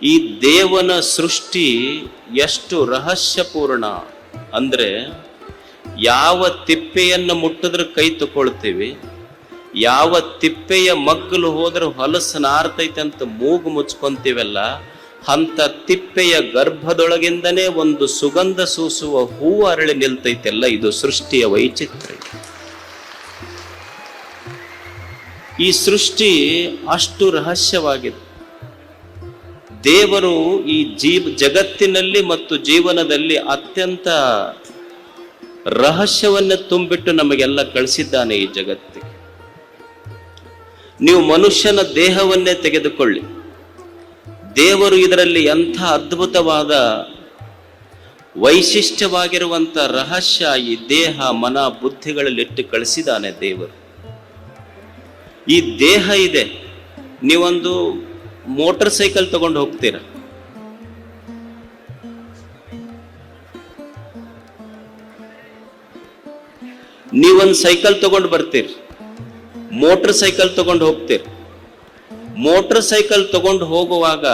ಈ ದೇವನ ಸೃಷ್ಟಿ ಎಷ್ಟು ರಹಸ್ಯಪೂರ್ಣ ಅಂದ್ರೆ, ಯಾವ ತಿಪ್ಪೆಯನ್ನು ಮುಟ್ಟಿದ್ರೆ ಕೈ ತಗೊಳ್ತೀವಿ, ಯಾವ ತಿಪ್ಪೆಯ ಮಗ್ಗಲು ಹೋದ್ರೆ ಹೊಲಸು ನಾರ್ತೈತೆ ಅಂತ ಮೂಗು ಮುಚ್ಕೊಂತೀವಲ್ಲ, ಅಂತ ತಿಪ್ಪೆಯ ಗರ್ಭದೊಳಗಿಂದನೇ ಒಂದು ಸುಗಂಧ ಸೂಸುವ ಹೂವು ಅರಳಿ ನಿಲ್ತೈತೆಲ್ಲ. ಇದು ಸೃಷ್ಟಿಯ ವೈಚಿತ್ರ್ಯ. ಈ ಸೃಷ್ಟಿ ಅಷ್ಟು ರಹಸ್ಯವಾಗಿದೆ. ದೇವರು ಈ ಜಗತ್ತಿನಲ್ಲಿ ಮತ್ತು ಜೀವನದಲ್ಲಿ ಅತ್ಯಂತ ರಹಸ್ಯವನ್ನ ತುಂಬಿಟ್ಟು ನಮಗೆಲ್ಲ ಕಳಿಸಿದ್ದಾನೆ ಈ ಜಗತ್ತಿಗೆ. ನೀವು ಮನುಷ್ಯನ ದೇಹವನ್ನೇ ತೆಗೆದುಕೊಳ್ಳಿ, ದೇವರು ಇದರಲ್ಲಿ ಎಂಥ ಅದ್ಭುತವಾದ ವೈಶಿಷ್ಟ್ಯವಾಗಿರುವಂಥ ರಹಸ್ಯ ಈ ದೇಹ ಮನ ಬುದ್ಧಿಗಳಲ್ಲಿ ಇಟ್ಟು ಕಳಿಸಿದ್ದಾನೆ ದೇವರು. ಈ ದೇಹ ಇದೆ. ನೀವೊಂದು ಮೋಟರ್ ಸೈಕಲ್ ತಗೊಂಡು ಹೋಗ್ತೀರ, ನೀವೊಂದು ಸೈಕಲ್ ತಗೊಂಡು ಬರ್ತೀರಿ, ಮೋಟರ್ ಸೈಕಲ್ ತಗೊಂಡು ಹೋಗ್ತೀರಿ. ಮೋಟರ್ ಸೈಕಲ್ ತಗೊಂಡು ಹೋಗುವಾಗ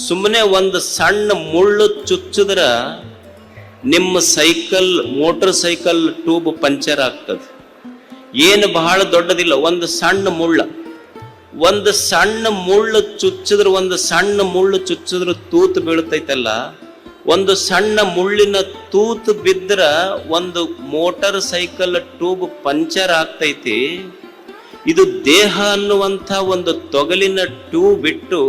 ಸುಮ್ಮನೆ ಒಂದು ಸಣ್ಣ ಮುಳ್ಳು ಚುಚ್ಚಿದ್ರ ನಿಮ್ಮ ಮೋಟರ್ ಸೈಕಲ್ ಟ್ಯೂಬ್ ಪಂಚರ್ ಆಗ್ತದೆ. ಏನು ಬಹಳ ದೊಡ್ಡದಿಲ್ಲ, ಒಂದು ಸಣ್ಣ ಮುಳ್ಳು ಚುಚ್ಚಿದ್ರೆ ತೂತು ಬೀಳ್ತೈತಲ್ಲ, ಒಂದು ಸಣ್ಣ ಮುಳ್ಳಿನ ತೂತು ಬಿದ್ರ ಒಂದು ಮೋಟರ್ ಸೈಕಲ್ ಟ್ಯೂಬ್ ಪಂಚರ್ ಆಗ್ತೈತಿ. ಇದು ದೇಹ ಅನ್ನುವಂಥ ಒಂದು ತೊಗಲಿನ ಟ್ಯೂಬ್ ಇಟ್ಟು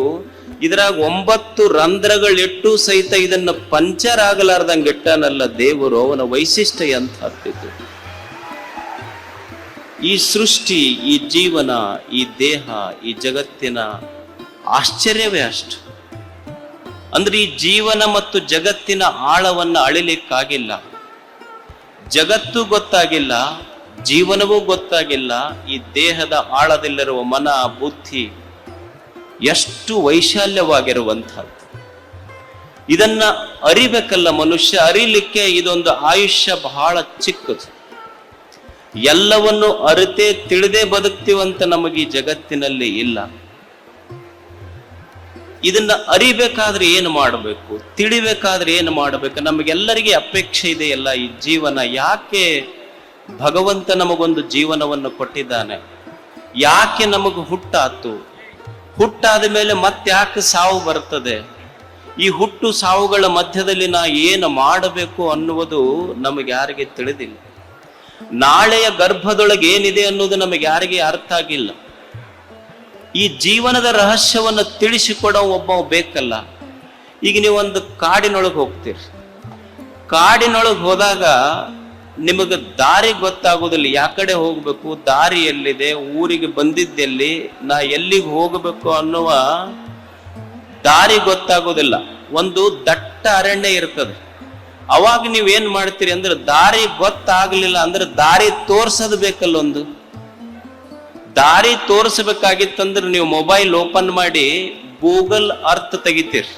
ಇದ್ರಾಗ 9 ರಂಧ್ರಗಳಿಟ್ಟು ಸಹಿತ ಇದನ್ನ ಪಂಚರ್ ಆಗಲಾರ್ದಂಗೆ ಇಟ್ಟಾನಲ್ಲ ದೇವರು. ಅವನ ವೈಶಿಷ್ಟ್ಯ ಎಂಥದ್ದು. ಈ ಸೃಷ್ಟಿ, ಈ ಜೀವನ, ಈ ದೇಹ, ಈ ಜಗತ್ತಿನ ಆಶ್ಚರ್ಯವೇ ಅಷ್ಟು. ಅಂದ್ರೆ ಈ ಜೀವನ ಮತ್ತು ಜಗತ್ತಿನ ಆಳವನ್ನು ಅಳಿಲಿಕ್ಕಾಗಿಲ್ಲ. ಜಗತ್ತು ಗೊತ್ತಾಗಿಲ್ಲ, ಜೀವನವೂ ಗೊತ್ತಾಗಿಲ್ಲ. ಈ ದೇಹದ ಆಳದಲ್ಲಿರುವ ಮನ ಬುದ್ಧಿ ಎಷ್ಟು ವೈಶಾಲ್ಯವಾಗಿರುವಂಥದ್ದು. ಇದನ್ನ ಅರಿಬೇಕಲ್ಲ ಮನುಷ್ಯ. ಅರಿಲಿಕ್ಕೆ ಇದೊಂದು ಆಯುಷ್ಯ ಬಹಳ ಚಿಕ್ಕದು. ಎಲ್ಲವನ್ನು ಅರಿತೇ ತಿಳಿದೇ ಬದುಕ್ತೀವಂತ ನಮಗೆ ಈ ಜಗತ್ತಿನಲ್ಲಿ ಇಲ್ಲ. ಇದನ್ನ ಅರಿಬೇಕಾದ್ರೆ ಏನು ಮಾಡಬೇಕು, ತಿಳಿಬೇಕಾದ್ರೆ ಏನು ಮಾಡಬೇಕು? ನಮಗೆಲ್ಲರಿಗೆ ಅಪೇಕ್ಷೆ ಇದೆಯಲ್ಲ, ಈ ಜೀವನ ಯಾಕೆ ಭಗವಂತ ನಮಗೊಂದು ಜೀವನವನ್ನು ಕೊಟ್ಟಿದ್ದಾನೆ? ಯಾಕೆ ನಮಗೂ ಹುಟ್ಟಾತು? ಹುಟ್ಟಾದ ಮೇಲೆ ಮತ್ತೆ ಯಾಕೆ ಸಾವು ಬರ್ತದೆ? ಈ ಹುಟ್ಟು ಸಾವುಗಳ ಮಧ್ಯದಲ್ಲಿ ನಾ ಏನು ಮಾಡಬೇಕು ಅನ್ನುವುದು ನಮಗೆ ಯಾರಿಗೆ ತಿಳಿದಿಲ್ಲ. ನಾಳೆಯ ಗರ್ಭದೊಳಗೆ ಏನಿದೆ ಅನ್ನೋದು ನಮಗೆ ಯಾರಿಗೆ ಅರ್ಥ ಆಗಿಲ್ಲ. ಈ ಜೀವನದ ರಹಸ್ಯವನ್ನು ತಿಳಿಸಿಕೊಡೋ ಒಬ್ಬ ಬೇಕಲ್ಲ. ಈಗ ನೀವೊಂದು ಕಾಡಿನೊಳಗೆ ಹೋಗ್ತೀರಿ, ಕಾಡಿನೊಳಗೆ ಹೋದಾಗ ನಿಮಗೆ ದಾರಿ ಗೊತ್ತಾಗೋದಿಲ್ಲ. ಯಾಕಡೆ ಹೋಗ್ಬೇಕು, ದಾರಿ ಎಲ್ಲಿದೆ, ಊರಿಗೆ ಬಂದಿದ್ದೆಲ್ಲಿ, ನಾ ಎಲ್ಲಿಗೆ ಹೋಗಬೇಕು ಅನ್ನುವ ದಾರಿ ಗೊತ್ತಾಗೋದಿಲ್ಲ. ಒಂದು ದಟ್ಟ ಅರಣ್ಯ ಇರ್ತದೆ. ಅವಾಗ ನೀವೇನ್ ಮಾಡ್ತೀರಿ ಅಂದ್ರೆ, ದಾರಿ ಗೊತ್ತಾಗ್ಲಿಲ್ಲ ಅಂದ್ರೆ ದಾರಿ ತೋರ್ಸೋದು ಬೇಕಲ್ಲ. ಒಂದು ದಾರಿ ತೋರಿಸಬೇಕಾಗಿತ್ತಂದ್ರೆ ನೀವು ಮೊಬೈಲ್ ಓಪನ್ ಮಾಡಿ ಗೂಗಲ್ ಅರ್ತ್ ತೆಗಿತೀರಿ.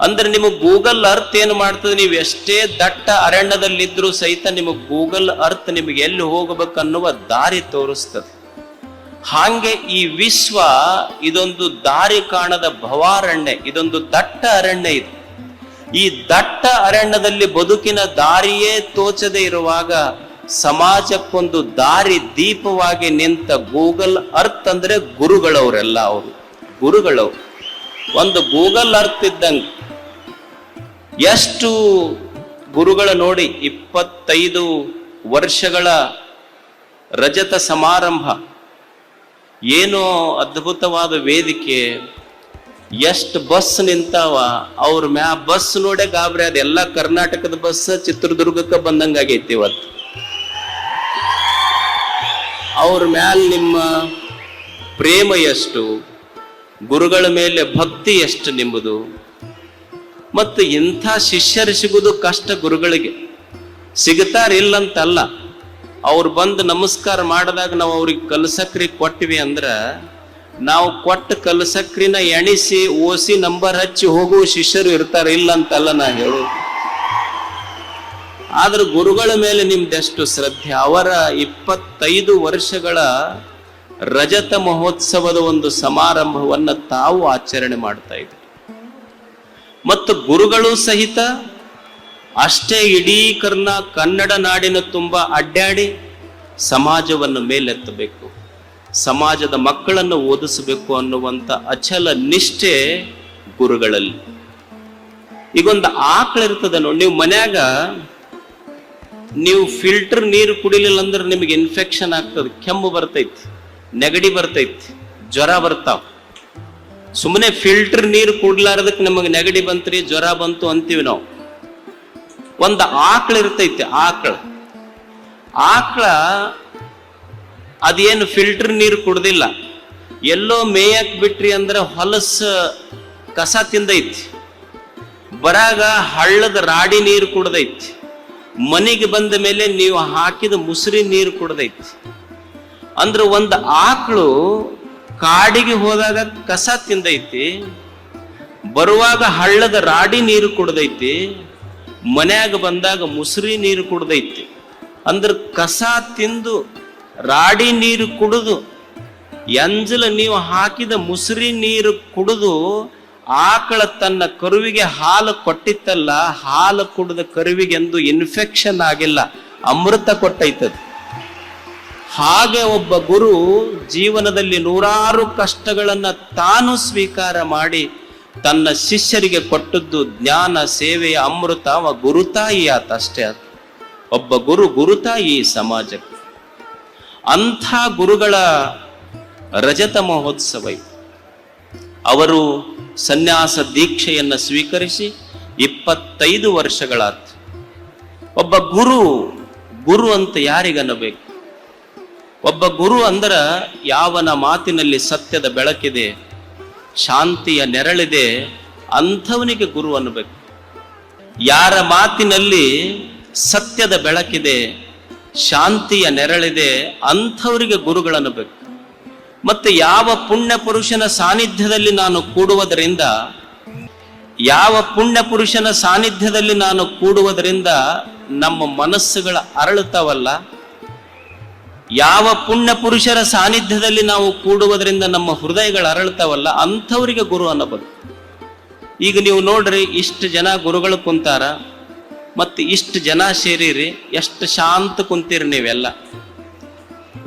ಅಂದ್ರೆ ನಿಮಗೆ ಗೂಗಲ್ ಅರ್ತ್ ಏನು ಮಾಡ್ತದೆ, ನೀವು ಎಷ್ಟೇ ದಟ್ಟ ಅರಣ್ಯದಲ್ಲಿದ್ರೂ ಸಹಿತ ನಿಮಗೆ ಗೂಗಲ್ ಅರ್ತ್ ನಿಮಗೆ ಎಲ್ಲಿ ಹೋಗಬೇಕನ್ನುವ ದಾರಿ ತೋರಿಸ್ತದೆ. ಹಾಗೆ ಈ ವಿಶ್ವ ಇದೊಂದು ದಾರಿ ಕಾಣದ ಭವಾರಣ್ಯ, ಇದೊಂದು ದಟ್ಟ ಅರಣ್ಯ. ಇದು ಈ ದಟ್ಟ ಅರಣ್ಯದಲ್ಲಿ ಬದುಕಿನ ದಾರಿಯೇ ತೋಚದೆ ಇರುವಾಗ ಸಮಾಜಕ್ಕೊಂದು ದಾರಿ ದೀಪವಾಗಿ ನಿಂತ ಗೂಗಲ್ ಅರ್ತ್ ಅಂದ್ರೆ ಗುರುಗಳವರೆಲ್ಲ. ಅವರು ಗುರುಗಳವರು. ಒಂದು ಗೂಗಲ್ ಅರ್ತ್ ಇದ್ದಂಗೆ ಎಷ್ಟು ಗುರುಗಳ ನೋಡಿ, 25 ವರ್ಷಗಳ ರಜತ ಸಮಾರಂಭ, ಏನೋ ಅದ್ಭುತವಾದ ವೇದಿಕೆ, ಎಷ್ಟು ಬಸ್ ನಿಂತಾವ. ಅವ್ರ ಬಸ್ ನೋಡೇ ಗಾಬರಿ ಅದ. ಎಲ್ಲ ಕರ್ನಾಟಕದ ಬಸ್ ಚಿತ್ರದುರ್ಗಕ್ಕೆ ಬಂದಂಗಾಗೈತಿ ಇವತ್ತು. ಅವ್ರ ಮ್ಯಾಲ ನಿಮ್ಮ ಪ್ರೇಮ ಎಷ್ಟು, ಗುರುಗಳ ಮೇಲೆ ಭಕ್ತಿ ಎಷ್ಟು ನಿಮ್ಮದು. ಮತ್ತು ಇಂಥ ಶಿಷ್ಯರು ಸಿಗುವುದು ಕಷ್ಟ. ಗುರುಗಳಿಗೆ ಸಿಗುತ್ತಾರಿಲ್ಲಂತಲ್ಲ. ಅವ್ರು ಬಂದು ನಮಸ್ಕಾರ ಮಾಡಿದಾಗ ನಾವು ಅವ್ರಿಗೆ ಕಲ್ಸಕ್ರಿ ಕೊಟ್ಟಿವಿ ಅಂದ್ರೆ, ನಾವು ಕೊಟ್ಟ ಕಲ್ಸಕ್ರಿನ ಎಣಿಸಿ ಓಸಿ ನಂಬರ್ ಹಚ್ಚಿ ಹೋಗುವ ಶಿಷ್ಯರು ಇರ್ತಾರೆ, ಇಲ್ಲ ಅಂತಲ್ಲ ನಾ ಹೇಳು. ಆದ್ರೆ ಗುರುಗಳ ಮೇಲೆ ನಿಮ್ದೆಷ್ಟು ಶ್ರದ್ಧೆ. ಅವರ 25 ವರ್ಷಗಳ ರಜತ ಮಹೋತ್ಸವದ ಒಂದು ಸಮಾರಂಭವನ್ನು ತಾವು ಆಚರಣೆ ಮಾಡ್ತಾ ಇದ್ದಾರೆ. ಮತ್ತು ಗುರುಗಳು ಸಹಿತ ಅಷ್ಟೇ ಇಡೀ ಕನ್ನಡ ನಾಡಿನ ತುಂಬ ಅಡ್ಡಾಡಿ ಸಮಾಜವನ್ನು ಮೇಲೆತ್ತಬೇಕು, ಸಮಾಜದ ಮಕ್ಕಳನ್ನು ಓದಿಸಬೇಕು ಅನ್ನುವಂಥ ಅಚಲ ನಿಷ್ಠೆ ಗುರುಗಳಲ್ಲಿ. ಈಗೊಂದು ಆಕಳಿರ್ತದೆ ನೋಡಿ, ನೀವು ಮನ್ಯಾಗ ನೀವು ಫಿಲ್ಟರ್ ನೀರು ಕುಡಿಲಿಲ್ಲ ಅಂದ್ರೆ ನಿಮಗೆ ಇನ್ಫೆಕ್ಷನ್ ಆಗ್ತದೆ, ಕೆಮ್ಮು ಬರ್ತೈತಿ, ನೆಗಡಿ ಬರ್ತೈತಿ, ಜ್ವರ ಬರ್ತಾವ. ಸುಮ್ಮನೆ ಫಿಲ್ಟರ್ ನೀರು ಕುಡ್ಲಾರ್ದಕ್ಕೆ ನಮಗೆ ನೆಗಡಿ ಬಂತ್ರಿ, ಜ್ವರ ಬಂತು ಅಂತೀವಿ ನಾವು. ಒಂದು ಆಕಳಿರ್ತೈತಿ, ಆಕಳ ಅದೇನು ಫಿಲ್ಟರ್ ನೀರು ಕುಡ್ದಿಲ್ಲ, ಎಲ್ಲೋ ಮೇಯಕ್ ಬಿಟ್ರಿ ಅಂದ್ರೆ ಹೊಲಸ ಕಸ ತಿಂದೈತಿ, ಬರಾಗ ಹಳ್ಳದ ರಾಡಿ ನೀರು ಕುಡ್ದೈತಿ, ಮನೆಗೆ ಬಂದ ಮೇಲೆ ನೀವು ಹಾಕಿದ ಮುಸುರಿ ನೀರು ಕುಡ್ದೈತಿ. ಅಂದ್ರೆ ಒಂದು ಆಕಳು ಕಾಡಿಗೆ ಹೋದಾಗ ಕಸ ತಿಂದೈತಿ, ಬರುವಾಗ ಹಳ್ಳದ ರಾಡಿ ನೀರು ಕುಡ್ದೈತಿ, ಮನ್ಯಾಗ ಬಂದಾಗ ಮುಸುರಿ ನೀರು ಕುಡ್ದೈತಿ. ಅಂದ್ರೆ ಕಸ ತಿಂದು ರಾಡಿ ನೀರು ಕುಡಿದು ಎಂಜಲ ನೀವು ಹಾಕಿದ ಮುಸುರಿ ನೀರು ಕುಡಿದು ಆಕಳ ತನ್ನ ಕರುವಿಗೆ ಹಾಲು ಕೊಟ್ಟಿತ್ತಲ್ಲ, ಹಾಲು ಕುಡಿದ ಕರುವಿಗೆ ಎಂದು ಇನ್ಫೆಕ್ಷನ್ ಆಗಿಲ್ಲ, ಅಮೃತ ಕೊಟ್ಟೈತದ. ಹಾಗೆ ಒಬ್ಬ ಗುರು ಜೀವನದಲ್ಲಿ ನೂರಾರು ಕಷ್ಟಗಳನ್ನ ತಾನು ಸ್ವೀಕಾರ ಮಾಡಿ ತನ್ನ ಶಿಷ್ಯರಿಗೆ ಕೊಟ್ಟದ್ದು ಜ್ಞಾನ ಸೇವೆಯ ಅಮೃತ. ಅವ ಗುರುತಾಯಿ ಆತ, ಅಷ್ಟೇ ಆತ. ಒಬ್ಬ ಗುರುತಾಯಿ ಸಮಾಜಕ್ಕೆ. ಅಂಥ ಗುರುಗಳ ರಜತ ಮಹೋತ್ಸವ. ಅವರು ಸನ್ಯಾಸ ದೀಕ್ಷೆಯನ್ನು ಸ್ವೀಕರಿಸಿ 25 ವರ್ಷಗಳಾತು. ಒಬ್ಬ ಗುರು ಅಂತ ಯಾರಿಗನ್ನಬೇಕು? ಒಬ್ಬ ಗುರು ಅಂದ್ರ ಯಾವನ ಮಾತಿನಲ್ಲಿ ಸತ್ಯದ ಬೆಳಕಿದೆ, ಶಾಂತಿಯ ನೆರಳಿದೆ, ಅಂಥವನಿಗೆ ಗುರು ಅನ್ನಬೇಕು. ಯಾರ ಮಾತಿನಲ್ಲಿ ಸತ್ಯದ ಬೆಳಕಿದೆ, ಶಾಂತಿಯ ನೆರಳಿದೆ, ಅಂಥವರಿಗೆ ಗುರುಗಳನ್ನಬೇಕು. ಮತ್ತೆ ಯಾವ ಪುಣ್ಯ ಪುರುಷನ ಸಾನ್ನಿಧ್ಯದಲ್ಲಿ ನಾನು ಕೂಡುವುದರಿಂದ, ನಮ್ಮ ಮನಸ್ಸುಗಳ ಅರಳುತ್ತವಲ್ಲ, ಯಾವ ಪುಣ್ಯ ಪುರುಷರ ಸಾನ್ನಿಧ್ಯದಲ್ಲಿ ನಾವು ಕೂಡುವುದರಿಂದ ನಮ್ಮ ಹೃದಯಗಳು ಅರಳುತ್ತವಲ್ಲ, ಅಂಥವರಿಗೆ ಗುರು ಅನ್ನಬಹುದು. ಈಗ ನೀವು ನೋಡ್ರಿ, ಇಷ್ಟು ಜನ ಗುರುಗಳು ಕುಂತಾರ, ಮತ್ತೆ ಇಷ್ಟು ಜನ ಸೇರಿರಿ, ಎಷ್ಟು ಶಾಂತ ಕುಂತೀರಿ ನೀವೆಲ್ಲ.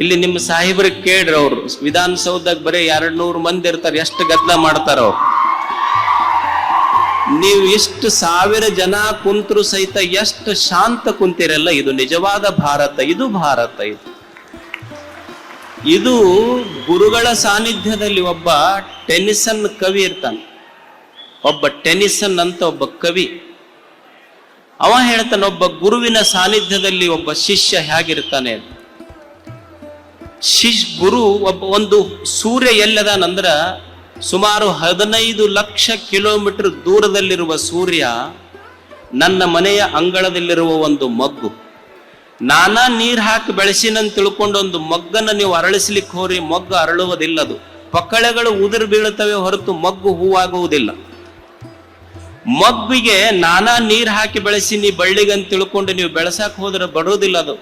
ಇಲ್ಲಿ ನಿಮ್ಮ ಸಾಹೇಬ್ರಿಗೆ ಕೇಳ್ರಿ, ಅವ್ರು ವಿಧಾನಸೌಧದಾಗ ಬರೀ 200 ಮಂದಿ ಇರ್ತಾರೆ, ಎಷ್ಟು ಗದ್ದಲ ಮಾಡ್ತಾರ ಅವ್ರು. ನೀವು ಇಷ್ಟು 1000 ಜನ ಕುಂತರು ಸಹಿತ ಎಷ್ಟು ಶಾಂತ ಕುಂತೀರಲ್ಲ. ಇದು ನಿಜವಾದ ಭಾರತ, ಇದು ಭಾರತ. ಇದು ಗುರುಗಳ ಸಾನ್ನಿಧ್ಯದಲ್ಲಿ ಒಬ್ಬ ಟೆನಿಸನ್ ಕವಿ ಇರ್ತಾನೆ. ಒಬ್ಬ ಟೆನಿಸನ್ ಅಂತ ಒಬ್ಬ ಕವಿ, ಅವ ಹೇಳ್ತಾನೆ, ಒಬ್ಬ ಗುರುವಿನ ಸಾನ್ನಿಧ್ಯದಲ್ಲಿ ಒಬ್ಬ ಶಿಷ್ಯ ಹೇಗಿರ್ತಾನೆ. ಗುರು ಒಂದು ಸೂರ್ಯ ಎಲ್ಲದಾನಂದ್ರ ಸುಮಾರು 15 ಲಕ್ಷ ಕಿಲೋಮೀಟರ್ ದೂರದಲ್ಲಿರುವ ಸೂರ್ಯ ನನ್ನ ಮನೆಯ ಅಂಗಳದಲ್ಲಿರುವ ಒಂದು ಮಗ್ಗು. ನಾನಾ ನೀರ್ ಹಾಕಿ ಬೆಳೆಸಿನಂತ ತಿಳ್ಕೊಂಡು ಒಂದು ಮಗ್ಗನ್ನು ನೀವು ಅರಳಿಸ್ಲಿಕ್ಕೆ ಹೋರಿ, ಮೊಗ್ಗು ಅರಳುವುದಿಲ್ಲದು. ಪಕ್ಕಳೆಗಳು ಉದುರು ಬೀಳುತ್ತವೆ ಹೊರತು ಮಗ್ಗು ಹೂವಾಗುವುದಿಲ್ಲ. ಮಗ್ಗಿಗೆ ನಾನಾ ನೀರ್ ಹಾಕಿ ಬೆಳೆಸಿ ನೀ ಬಳ್ಳಿಗಂತ ತಿಳ್ಕೊಂಡು ನೀವು ಬೆಳೆಸಕ್ ಹೋದ್ರೆ ಬರೋದಿಲ್ಲ. ಅದು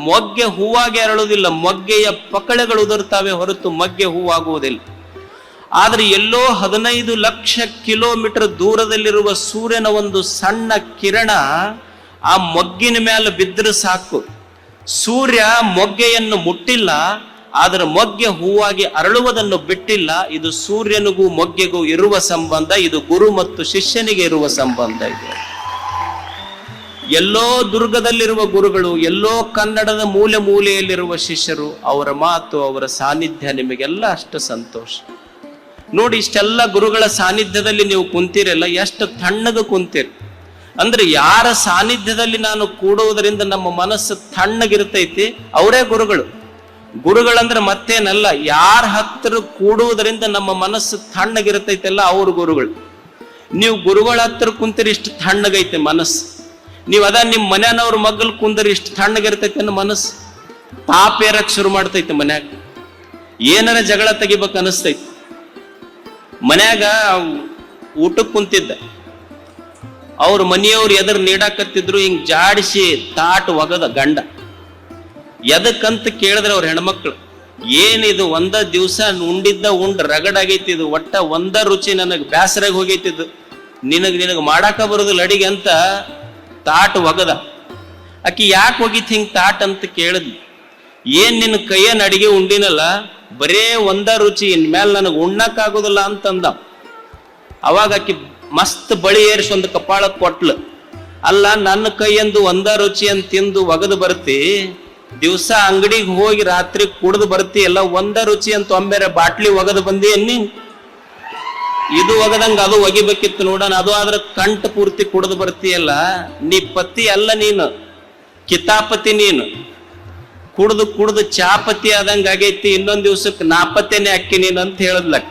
ಮೊಗ್ಗೆ ಹೂವಾಗಿ ಅರಳುವುದಿಲ್ಲ, ಮೊಗ್ಗೆಯ ಪಕ್ಕಳೆಗಳು ಉದುರುತ್ತವೆ ಹೊರತು ಮೊಗ್ಗೆ ಹೂವಾಗುವುದಿಲ್ಲ. ಆದ್ರೆ ಎಲ್ಲೋ 15 ಲಕ್ಷ ಕಿಲೋಮೀಟರ್ ದೂರದಲ್ಲಿರುವ ಸೂರ್ಯನ ಒಂದು ಸಣ್ಣ ಕಿರಣ ಆ ಮೊಗ್ಗಿನ ಮೇಲೆ ಬಿದ್ದರೆ ಸಾಕು. ಸೂರ್ಯ ಮೊಗ್ಗೆಯನ್ನು ಮುಟ್ಟಿಲ್ಲ, ಆದ್ರೆ ಮೊಗ್ಗೆ ಹೂವಾಗಿ ಅರಳುವುದನ್ನು ಬಿಟ್ಟಿಲ್ಲ. ಇದು ಸೂರ್ಯನಿಗೂ ಮೊಗ್ಗೆಗೂ ಇರುವ ಸಂಬಂಧ, ಇದು ಗುರು ಮತ್ತು ಶಿಷ್ಯನಿಗೆ ಇರುವ ಸಂಬಂಧ ಇದೆ. ಎಲ್ಲೋ ದುರ್ಗದಲ್ಲಿರುವ ಗುರುಗಳು, ಎಲ್ಲೋ ಕನ್ನಡದ ಮೂಲೆಯಲ್ಲಿರುವ ಶಿಷ್ಯರು, ಅವರ ಮಾತು, ಅವರ ಸಾನ್ನಿಧ್ಯ ನಿಮಗೆಲ್ಲ ಅಷ್ಟು ಸಂತೋಷ. ನೋಡಿ, ಇಷ್ಟೆಲ್ಲ ಗುರುಗಳ ಸಾನ್ನಿಧ್ಯದಲ್ಲಿ ನೀವು ಕುಂತೀರಲ್ಲ, ಎಷ್ಟು ತಣ್ಣಗೆ ಕುಂತೀರಿ. ಅಂದ್ರೆ ಯಾರ ಸಾನ್ನಿಧ್ಯದಲ್ಲಿ ನಾನು ಕೂಡುವುದರಿಂದ ನಮ್ಮ ಮನಸ್ಸು ತಣ್ಣಗಿರ್ತೈತಿ, ಅವರೇ ಗುರುಗಳು. ಗುರುಗಳಂದ್ರೆ ಮತ್ತೇನಲ್ಲ, ಯಾರ ಹತ್ತಿರ ಕೂಡುವುದರಿಂದ ನಮ್ಮ ಮನಸ್ಸು ತಣ್ಣಗಿರ್ತೈತಲ್ಲ, ಅವ್ರ ಗುರುಗಳು. ನೀವು ಗುರುಗಳ ಹತ್ತಿರ ಕುಂತೀರಿ, ಇಷ್ಟು ತಣ್ಣಗೈತೆ ಮನಸ್ಸು. ನೀವು ನಿಮ್ಮ ಮನೆಯವ್ರ ಮಗ್ಗಲ್ ಕುಂದರಿ, ಇಷ್ಟು ತಣ್ಣಗಿರ್ತೈತೆ ಅನ್ನೋ ಮನಸ್ಸು. ತಾಪ ಏರಕ್ ಶುರು ಮಾಡ್ತೈತೆ ಮನ್ಯಾಗ, ಏನಾರ ಜಗಳ ತೆಗಿಬೇಕು ಅನಿಸ್ತೈತಿ. ಮನ್ಯಾಗ ಊಟಕ್ಕೆ ಕುಂತಿದ್ದ, ಅವ್ರ ಮನೆಯವ್ರು ಎದುರು ನೀಡಾಕತ್ತಿದ್ರು, ಹಿಂಗ್ ಜಾಡಿಸಿ ತಾಟ್ ಒಗದ ಗಂಡ. ಎದಕ್ಕಂತ ಕೇಳಿದ್ರೆ ಅವ್ರ ಹೆಣ್ಮಕ್ಳು, ಏನಿದು ಒಂದ ದಿವಸ ಉಂಡ್ ರಗಡಾಗೈತಿ, ಇದು ಒಟ್ಟ ಒಂದ ರುಚಿ ನನಗೆ ಬ್ಯಾಸರಾಗಿ ಹೋಗೈತಿದ್ದು, ನಿನಗ್ ಮಾಡಾಕ ಬರೋದಿಲ್ಲ ಅಡಿಗೆ ಅಂತ ತಾಟ್ ಒಗದ. ಆಕಿ ಯಾಕೆ ಹೋಗಿತ್ ಹಿಂಗ್ ತಾಟ್ ಅಂತ ಕೇಳಿದ್ಲು. ಏನ್ ನಿನ್ನ ಕೈಯನ್ ಅಡಿಗೆ ಉಂಡಿನಲ್ಲ, ಬರೇ ಒಂದ ರುಚಿ, ಇನ್ಮೇಲೆ ನನಗೆ ಉಣ್ಣಕ್ ಆಗೋದಿಲ್ಲ ಅಂತಂದ. ಅವಾಗ ಆಕಿ ಮಸ್ತ್ ಬಳಿ ಏರಿಸಿ ಒಂದು ಕಪಾಳಕ್ ಕೊಟ್ಲು. ಅಲ್ಲ, ನನ್ನ ಕೈಯಂದು ಒಂದ ರುಚಿ ಅಂತ ತಿಂದು ಒಗದು ಬರ್ತಿ, ದಿವ್ಸ ಅಂಗಡಿಗೆ ಹೋಗಿ ರಾತ್ರಿ ಕುಡ್ದು ಬರ್ತಿ, ಎಲ್ಲ ಒಂದ ರುಚಿ ಅಂತ ಒಮ್ಮೆರೆ ಬಾಟ್ಲಿ ಒಗದು ಬಂದಿ ಅನ್ನಿ. ಇದು ಒಗದಂಗ ಅದು ಒಗಿಬೇಕಿತ್ತು ನೋಡೋಣ. ಅದು ಆದ್ರೆ ಕಂಠ ಪೂರ್ತಿ ಕುಡ್ದು ಬರ್ತೀಯಲ್ಲ, ನೀ ಪತಿ ಅಲ್ಲ, ನೀನು ಕಿತಾಪತಿ. ನೀನು ಕುಡ್ದು ಕುಡ್ದು ಚಾಪತಿ ಆದಂಗ ಆಗೈತಿ, ಇನ್ನೊಂದ್ ದಿವ್ಸಕ್ಕೆ ನಾಪತ್ತೆನೆ ಅಕ್ಕಿ ನೀನು ಅಂತ ಹೇಳದ್ಲಕ್.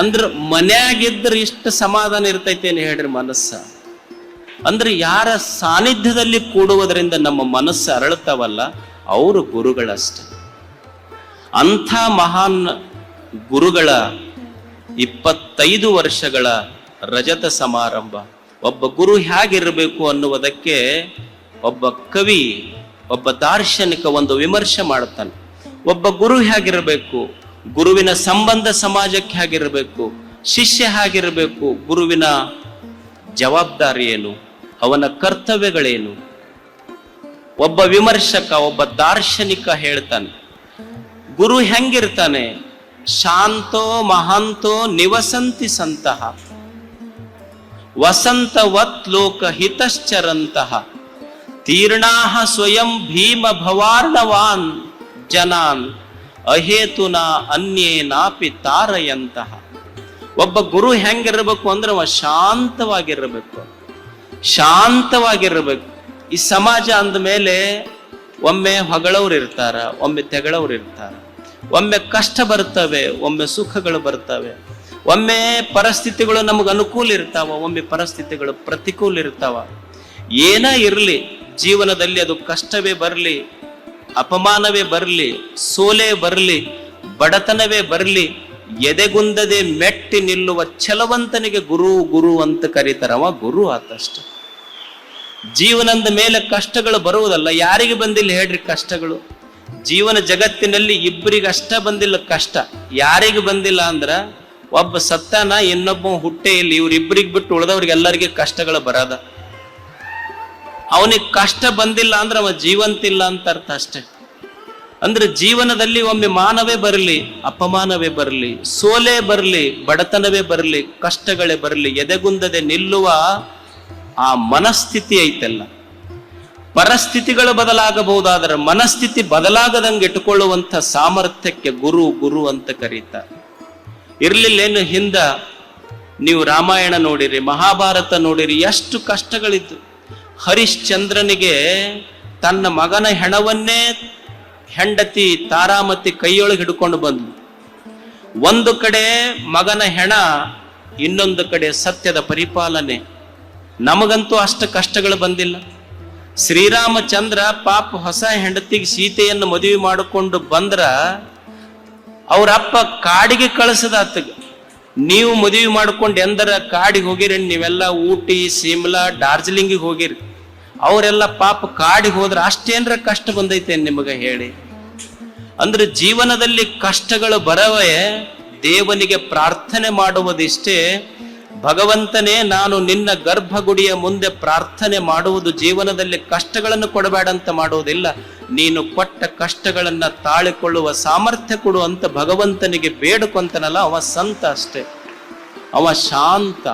ಅಂದ್ರ ಮನ್ಯಾಗಿದ್ರ ಇಷ್ಟ ಸಮಾಧಾನ ಇರ್ತೈತೇನು ಹೇಳ್ರಿ ಮನಸ್ಸ? ಅಂದ್ರೆ ಯಾರ ಸಾನ್ನಿಧ್ಯದಲ್ಲಿ ಕೂಡುವುದರಿಂದ ನಮ್ಮ ಮನಸ್ಸು ಅರಳುತ್ತವಲ್ಲ, ಅವರು ಗುರುಗಳಷ್ಟೆ. ಅಂಥ ಮಹಾನ್ ಗುರುಗಳ 25 ವರ್ಷಗಳ ರಜತ ಸಮಾರಂಭ. ಒಬ್ಬ ಗುರು ಹೇಗಿರಬೇಕು ಅನ್ನುವುದಕ್ಕೆ ಒಬ್ಬ ಕವಿ, ಒಬ್ಬ ದಾರ್ಶನಿಕ ಒಂದು ವಿಮರ್ಶೆ ಮಾಡುತ್ತಾನೆ. ಒಬ್ಬ ಗುರು ಹೇಗಿರಬೇಕು, ಗುರುವಿನ ಸಂಬಂಧ ಸಮಾಜಕ್ಕೆ ಹೇಗಿರಬೇಕು, ಶಿಷ್ಯ ಹೇಗಿರಬೇಕು, ಗುರುವಿನ ಜವಾಬ್ದಾರಿ ಏನು, ಅವನ ಕರ್ತವ್ಯಗಳೇನು. ಒಬ್ಬ ವಿಮರ್ಶಕ, ಒಬ್ಬ ದಾರ್ಶನಿಕ ಹೇಳ್ತಾನೆ, ಗುರು ಹೆಂಗಿರ್ತಾನೆ? ಶಾಂತೋ ಮಹಾಂತೋ ನಿವಸಂತಿ ಸಂತಹ ವಸಂತವತ್ ಲೋಕ ಹಿತಶ್ಚರಂತಹ ತೀರ್ಣಾಹ ಸ್ವಯಂ ಭೀಮ ಭವಾರ್ಣವಾನ್ ಜನಾನ್ ಅಹೇತುನ ಅನ್ಯೇನಾಪಿ ತಾರಯಂತಹ. ಒಬ್ಬ ಗುರು ಹೆಂಗಿರಬೇಕು ಅಂದ್ರೆ ಅವ ಶಾಂತವಾಗಿರಬೇಕು, ಶಾಂತವಾಗಿರಬೇಕು. ಈ ಸಮಾಜ ಅಂದ ಮೇಲೆ ಒಮ್ಮೆ ಹೊಗಳವ್ರು ಇರ್ತಾರ, ಒಮ್ಮೆ ತೆಗಳವ್ರು ಇರ್ತಾರ, ಒಮ್ಮೆ ಕಷ್ಟ ಬರ್ತವೆ, ಒಮ್ಮೆ ಸುಖಗಳು ಬರ್ತವೆ, ಒಮ್ಮೆ ಪರಿಸ್ಥಿತಿಗಳು ನಮಗೆ ಅನುಕೂಲ ಇರ್ತಾವ, ಒಮ್ಮೆ ಪರಿಸ್ಥಿತಿಗಳು ಪ್ರತಿಕೂಲ ಇರ್ತಾವ. ಏನ ಇರಲಿ ಜೀವನದಲ್ಲಿ, ಅದು ಕಷ್ಟವೇ ಬರಲಿ, ಅಪಮಾನವೇ ಬರಲಿ, ಸೋಲೆ ಬರಲಿ, ಬಡತನವೇ ಬರಲಿ, ಎದೆಗುಂದದೆ ಮೆಟ್ಟಿ ನಿಲ್ಲುವ ಛಲವಂತನಿಗೆ ಗುರು ಗುರು ಅಂತ ಕರೀತಾರವ ಗುರು ಆತಷ್ಟೆ. ಜೀವನದ ಮೇಲೆ ಕಷ್ಟಗಳು ಬರುವುದಲ್ಲ. ಯಾರಿಗೆ ಬಂದಿಲ್ಲ ಹೇಳ್ರಿ ಕಷ್ಟಗಳು? ಜೀವನ ಜಗತ್ತಿನಲ್ಲಿ ಇಬ್ಬರಿಗಷ್ಟ ಬಂದಿಲ್ಲ ಕಷ್ಟ. ಯಾರಿಗೆ ಬಂದಿಲ್ಲ ಅಂದ್ರ ಒಬ್ಬ ಸತ್ತಾನ, ಇನ್ನೊಬ್ಬ ಹುಟ್ಟೆ ಇಲ್ಲಿ, ಇವ್ರಿಬ್ಬರಿಗೆ ಬಿಟ್ಟು ಉಳಿದವ್ರಿಗೆ ಎಲ್ಲರಿಗೆ ಕಷ್ಟಗಳು ಬರದ. ಅವನಿಗೆ ಕಷ್ಟ ಬಂದಿಲ್ಲ ಅಂದ್ರೆ ಅವ ಜೀವಂತಿಲ್ಲ ಅಂತ ಅರ್ಥ ಅಷ್ಟೆ. ಅಂದ್ರೆ ಜೀವನದಲ್ಲಿ ಒಮ್ಮೆ ಮಾನವೇ ಬರಲಿ, ಅಪಮಾನವೇ ಬರಲಿ, ಸೋಲೆ ಬರಲಿ, ಬಡತನವೇ ಬರಲಿ, ಕಷ್ಟಗಳೇ ಬರಲಿ, ಎದೆಗುಂದದೆ ನಿಲ್ಲುವ ಆ ಮನಸ್ಥಿತಿ ಐತಲ್ಲ. ಪರಿಸ್ಥಿತಿಗಳು ಬದಲಾಗಬಹುದಾದರೆ ಮನಸ್ಥಿತಿ ಬದಲಾಗದಂಗೆ ಇಟ್ಟುಕೊಳ್ಳುವಂಥ ಸಾಮರ್ಥ್ಯಕ್ಕೆ ಗುರು ಗುರು ಅಂತ ಕರೀತಾರೆ. ಇರ್ಲಿಲ್ಲೇನು ಹಿಂದ ನೀವು ರಾಮಾಯಣ ನೋಡಿರಿ, ಮಹಾಭಾರತ ನೋಡಿರಿ, ಎಷ್ಟು ಕಷ್ಟಗಳಿತ್ತು. ಹರಿಶ್ಚಂದ್ರನಿಗೆ ತನ್ನ ಮಗನ ಹೆಣವನ್ನೇ ಹೆಂಡತಿ ತಾರಾಮತಿ ಕೈಯೊಳಗೆ ಹಿಡ್ಕೊಂಡು ಬಂದ್ಲು. ಒಂದು ಕಡೆ ಮಗನ ಹೆಣ, ಇನ್ನೊಂದು ಕಡೆ ಸತ್ಯದ ಪರಿಪಾಲನೆ. ನಮಗಂತೂ ಅಷ್ಟು ಕಷ್ಟಗಳು ಬಂದಿಲ್ಲ. ಶ್ರೀರಾಮಚಂದ್ರ ಪಾಪ ಹೊಸ ಹೆಂಡತಿಗೆ ಸೀತೆಯನ್ನು ಮದುವೆ ಮಾಡಿಕೊಂಡು ಬಂದ್ರ ಅವ್ರಪ್ಪ ಕಾಡಿಗೆ ಕಳಿಸದಾತಗ. ನೀವು ಮದುವೆ ಮಾಡ್ಕೊಂಡು ಎಂದರ ಕಾಡಿಗೆ ಹೋಗಿರಿ, ನೀವೆಲ್ಲ ಊಟಿ, ಸಿಮ್ಲಾ, ಡಾರ್ಜಿಲಿಂಗಿಗೆ ಹೋಗಿರಿ. ಅವರೆಲ್ಲ ಪಾಪ ಕಾಡಿಗೆ ಹೋದ್ರ ಅಷ್ಟೇನ್ರ ಕಷ್ಟ ಬಂದೈತೆ ನಿಮಗೆ ಹೇಳಿ? ಅಂದ್ರೆ ಜೀವನದಲ್ಲಿ ಕಷ್ಟಗಳು ಬರವೇ ದೇವನಿಗೆ ಪ್ರಾರ್ಥನೆ ಮಾಡುವುದಿಷ್ಟೇ. ಭಗವಂತನೇ, ನಾನು ನಿನ್ನ ಗರ್ಭಗುಡಿಯ ಮುಂದೆ ಪ್ರಾರ್ಥನೆ ಮಾಡುವುದು ಜೀವನದಲ್ಲಿ ಕಷ್ಟಗಳನ್ನು ಕೊಡಬೇಡ ಅಂತ ಮಾಡುವುದಿಲ್ಲ, ನೀನು ಕೊಟ್ಟ ಕಷ್ಟಗಳನ್ನ ತಾಳಿಕೊಳ್ಳುವ ಸಾಮರ್ಥ್ಯ ಕೊಡು ಅಂತ ಭಗವಂತನಿಗೆ ಬೇಡುಕೊಂತನಲ್ಲ, ಅವ ಸಂತ ಅಷ್ಟೇ, ಅವ ಶಾಂತ.